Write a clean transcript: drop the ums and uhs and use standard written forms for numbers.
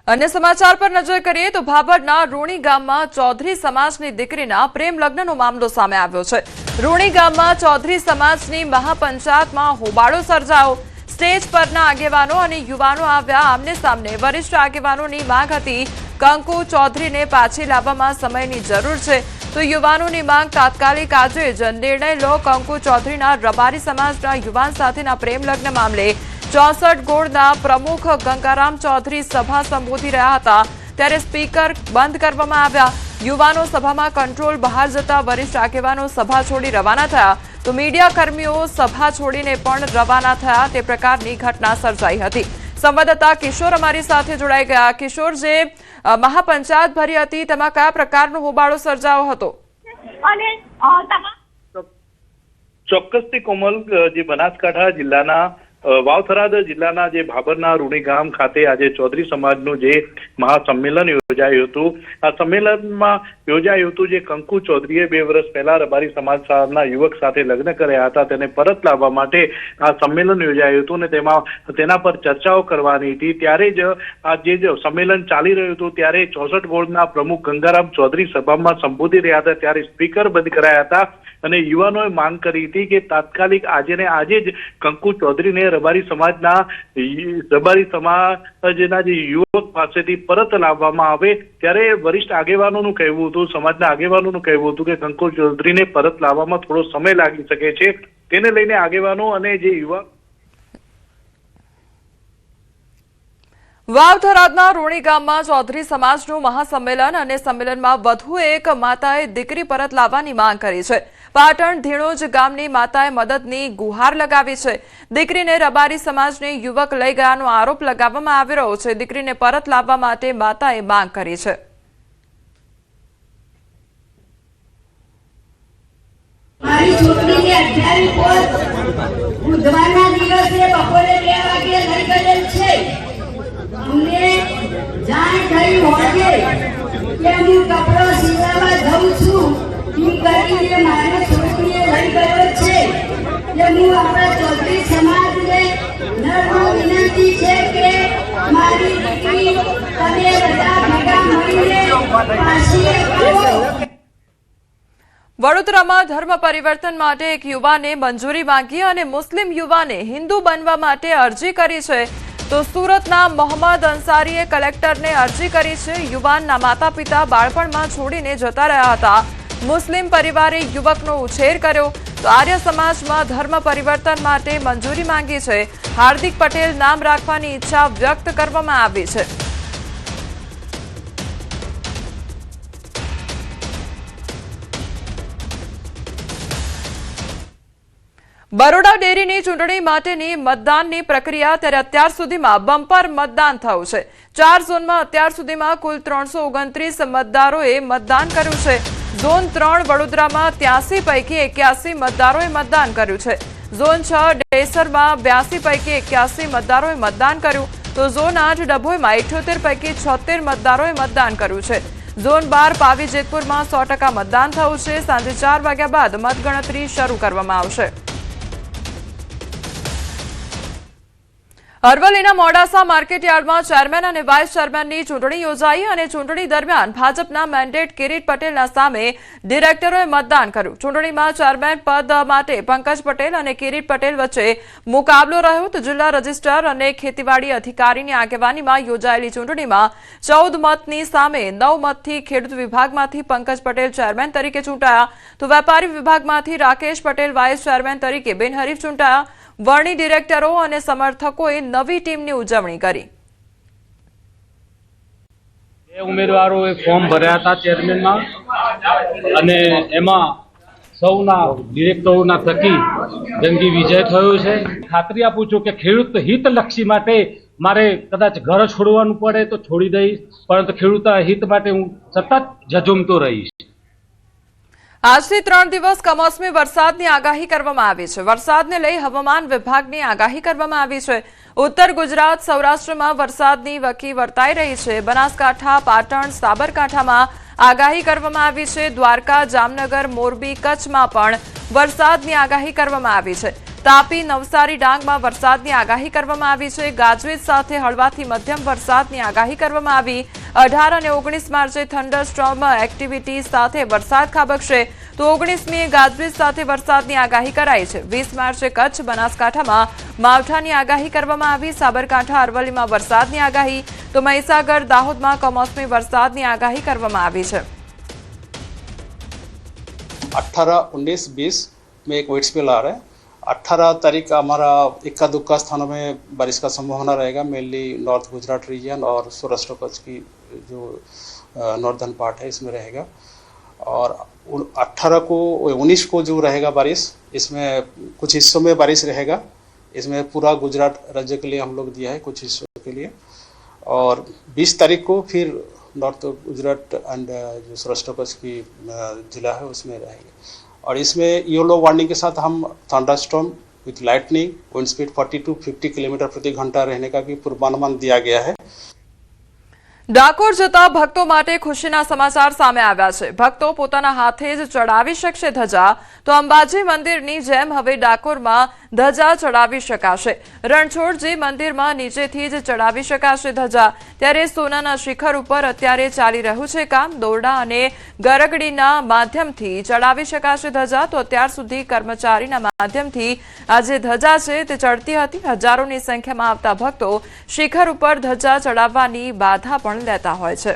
अन्य समाचार पर नजर करिए तो भाभરના રૂણી ગામમાં ચૌધરી સમાજની દીકરીના પ્રેમ લગ્નનો મામલો સામે આવ્યો છે। રૂણી ગામમાં ચૌધરી સમાજની મહાપંચાયતમાં હોબાળો સર્જાયો। સ્ટેજ પરના આગેવાનો અને યુવાનો આવ્યા આમને સામને। વરિષ્ઠ આગેવાનોની માંગ હતી કંકુ ચૌધરીને પાછી લાવવામાં સમયની જરૂર છે તો યુવાનોની માંગ તાત્કાલિક આજે જ નિર્ણય લો। કંકુ ચૌધરીના રબારી સમાજના યુવાન સાથેના પ્રેમ લગ્ન મામલે 64 ગોળના પ્રમુખ ગંગારામ ચૌધરી સભા સંબોધી રહ્યા હતા ત્યારે સ્પીકર બંધ કરવામાં આવ્યા। યુવાનો સભામાં કંટ્રોલ બહાર જતા વરિષ્ઠ આગેવાનો સભા છોડી રવાના થયા તો મીડિયા કર્મીઓ સભા છોડીને પણ રવાના થયા તે પ્રકારની ઘટના સર્જાઈ હતી। સંવાદદાતા કિશોર અમારી સાથે જોડાઈ ગયા। કિશોર, જે મહાપંચાયત ભરી હતી તેમાં કયા પ્રકારનો હોબાળો સર્જાયો હતો? અને ચોક્કસથી કોમલ, જે બનાસકાંઠા જિલ્લાના વાવથરાદ જિલ્લાના જે ભાભરના રૂણી ગામ ખાતે આજે ચૌધરી સમાજનું જે મહાસંમેલન યોજાયું હતું। આ સંમેલનમાં યોજાયું હતું જે કંકુ ચૌધરીએ 2 વર્ષ પહેલા રબારી સમાજના યુવક સાથે લગ્ન કર્યા હતા તેને પરત લાવવા માટે આ સંમેલન યોજાયું હતું અને તેમાં તેના પર ચર્ચાઓ કરવાની હતી। ત્યારે જ આ જે સંમેલન ચાલી રહ્યું હતું ત્યારે 64 ગોળના પ્રમુખ ગંગારામ ચૌધરી સભામાં સંબોધી રહ્યા હતા ત્યારે સ્પીકર બંધ કરાયા હતા અને યુવાનોએ માંગ કરી હતી કે તાત્કાલિક આજે ને આજે જ કંકુ ચૌધરીને રબારી સમાજના જે યુવક પાસેથી પરત લાવવામાં આવે। ત્યારે વરિષ્ઠ આગેવાનોનું કહેવું હતું, સમાજના આગેવાનોનું કહેવું હતું કે કંકુ ચૌધરીને પરત લાવવામાં થોડો સમય લાગી શકે છે। તેને લઈને આગેવાનો અને જે યુવા વાવથરાદના રૂણી ગામમાં ચૌધરી સમાજનું મહાસંમેલન અને સંમેલનમાં વધુ એક માતાએ દીકરી પરત લાવવાની માંગ કરી છે। પાટણ ધીણોજ ગામની માતાએ મદદની ગુહાર લગાવી છે। દીકરીને રબારી સમાજની યુવક લઈ ગયાનો આરોપ લગાવવામાં આવી રહ્યો છે। દીકરીને પરત લાવવા માટે માતાએ માંગ કરી છે। મારી છોકરીને 28 પોસ્ટ બુધવારના દિવસે બપોરે 2 વાગે લઈ ગયેલ છે। અમને જાણ થઈ હોય કે હું કપડો સીવડાવવા જાઉં છું ઈ કરીને મારી છોકરીએ લઈ ગયો છે કે હું આપણા ચૌધરી સમાજને નમ્ર વિનંતી છે કે મારી દીકરી તમે બધા ભેગા મળીને પાછી કરો। વડોદરામાં ધર્મ પરિવર્તન માટે એક યુવાને મંજૂરી માંગી અને મુસ્લિમ યુવાને હિન્દુ બનવા માટે અરજી કરી છે તો સુરતના મોહમ્મદ અંસારીએ કલેક્ટરને અરજી કરી છે। યુવાનના માતા પિતા બાળપણમાં છોડીને જતા રહ્યા હતા। મુસ્લિમ પરિવારે યુવકનો ઉછેર કર્યો તો આર્ય સમાજમાં ધર્મ પરિવર્તન માટે મંજૂરી માંગી છે। હાર્દિક પટેલ નામ રાખવાની ઈચ્છા વ્યક્ત કરવામાં આવી છે। બરોડા ડેરીની ચૂંટણી માટેની મતદાનની પ્રક્રિયા ત્યારે અત્યાર સુધીમાં બમ્પર મતદાન થયું છે। 4 ઝોનમાં અત્યાર સુધીમાં કુલ 329 મતદારોએ મતદાન કર્યું છે। ઝોન 3 વડોદરામાં 83 પૈકી 81 મતદારોએ મતદાન કર્યું છે। ઝોન 6 ડેસરમાં 82 પૈકી 81 મતદારોએ મતદાન કર્યું તો ઝોન 8 ડભોઈમાં 78 પૈકી 76 મતદારોએ મતદાન કર્યું છે। ઝોન 12 પાવી જેતપુરમાં 100% મતદાન થયું છે। સાંજે 4 વાગ્યા બાદ મતગણતરી શરૂ કરવામાં આવશે। અરવલ્લીના મોડાસા માર્કેટયાર્ડમાં ચેરમેન અને વાઇસ ચેરમેનની ચૂંટણી યોજાઈ અને ચૂંટણી દરમિયાન ભાજપના મેન્ડેટ કિરીટ પટેલના સામે ડિરેક્ટરોએ મતદાન કર્યું। ચૂંટણીમાં ચેરમેન પદ માટે પંકજ પટેલ અને કિરીટ પટેલ વચ્ચે મુકાબલો રહ્યો તો જિલ્લા રજિસ્ટ્રાર અને ખેતીવાડી અધિકારીની આગેવાનીમાં યોજાયેલી ચૂંટણીમાં 14 મતની સામે 9 મતથી ખેડૂત વિભાગમાંથી પંકજ પટેલ ચેરમેન તરીકે ચૂંટાયા તો વેપારી વિભાગમાંથી રાકેશ પટેલ વાઇસ ચેરમેન તરીકે બિનહરીફ ચૂંટાયા। વર્ણી ડિરેક્ટરો અને સમર્થકોએ નવી ટીમની ઉજવણી કરી। ઉમેદવારોએ ફોર્મ ભર્યા હતા ચેરમેનમાં અને એમાં સૌના ડિરેક્ટરોના થકી જંગી વિજય થયો છે। ખાતરી આપું છું કે ખેડૂત હિતલક્ષી માટે મારે કદાચ ઘર છોડવાનું પડે તો છોડી દઈશ, પરંતુ ખેડૂતના હિત માટે હું સતત ઝઝૂમતો રહીશ। આજથી 3 દિવસ કમોસમી વરસાદની આગાહી કરવામાં આવી છે। વરસાદને લઈ હવામાન વિભાગની આગાહી કરવામાં આવી છે। ઉત્તર ગુજરાત સૌરાષ્ટ્રમાં વરસાદની વકી વર્તાઈ રહી છે। બનાસકાંઠા, પાટણ, સાબરકાંઠામાં આગાહી કરવામાં આવી છે। દ્વારકા, જામનગર, મોરબી, કચ્છમાં પણ વરસાદની આગાહી કરવામાં આવી છે। તાપી, નવસારી, ડાંગમાં વરસાદની આગાહી કરવામાં આવી છે. ગાજવીજ સાથે હળવાથી મધ્યમ વરસાદની આગાહી કરવામાં આવી. 18 અને 19 માર્ચે થંડરસ્ટોર્મ એક્ટિવિટી સાથે વરસાદ ખાબકશે, તો 19મીએ ગાજવીજ સાથે વરસાદની આગાહી કરાઈ છે. 20 માર્ચે કચ્છ, બનાસકાંઠામાં માવઠાની આગાહી કરવામાં આવી. સાબરકાંઠા, અરવલ્લીમાં વરસાદની આગાહી, તો મહીસાગર, દાહોદમાં કમોસમી વરસાદની આગાહી કરવામાં આવી છે. 18, 19, 20 में एक वेट स्पेल आ रहा है. 18 तारीख का हमारा इक्का दुक्का स्थानों में बारिश का संभावना रहेगा. मेनली नॉर्थ गुजरात रीजन और सौराष्ट्र कच्छ की जो नॉर्दर्न पार्ट है इसमें रहेगा. और 18 को 19 को जो रहेगा बारिश, इसमें कुछ हिस्सों में बारिश रहेगा. इसमें पूरा गुजरात राज्य के लिए हम लोग दिया है, कुछ हिस्सों के लिए. और 20 तारीख को फिर नॉर्थ गुजरात एंड जो सौराष्ट्र कच्छ की जिला है उसमें रहेगा. और इसमें येलो वार्निंग के साथ हम thunderstorm with lightning, wind speed 40 to 50 kilometre प्रति घंटा रहने का भी पूर्वानुमान दिया गया है. ડાકોર જતા ભક્તો માટે ખુશીના સમાચાર સામે આવ્યા છે. ભક્તો પોતાના હાથે જ ચડાવી શકશે ધજા, તો અંબાજી મંદિરની જેમ હવે ડાકોરમાં ધજા ચડાવી શકાશે. રણછોડજી મંદિરમાં નીચેથી જ ચડાવી શકાશે ધજા. ત્યારે સોનાના શિખર ઉપર અત્યારે ચાલી રહ્યું છે કામ. દોરડા અને ગરગડીના માધ્યમથી ચડાવી શકાશે ધજા, તો અત્યાર સુધી કર્મચારીના માધ્યમથી આ જે ધજા છે તે ચડતી હતી. હજારોની સંખ્યામાં આવતા ભક્તો શિખર ઉપર ધજા ચડાવવાની બાધા પણ લેતા હોય છે.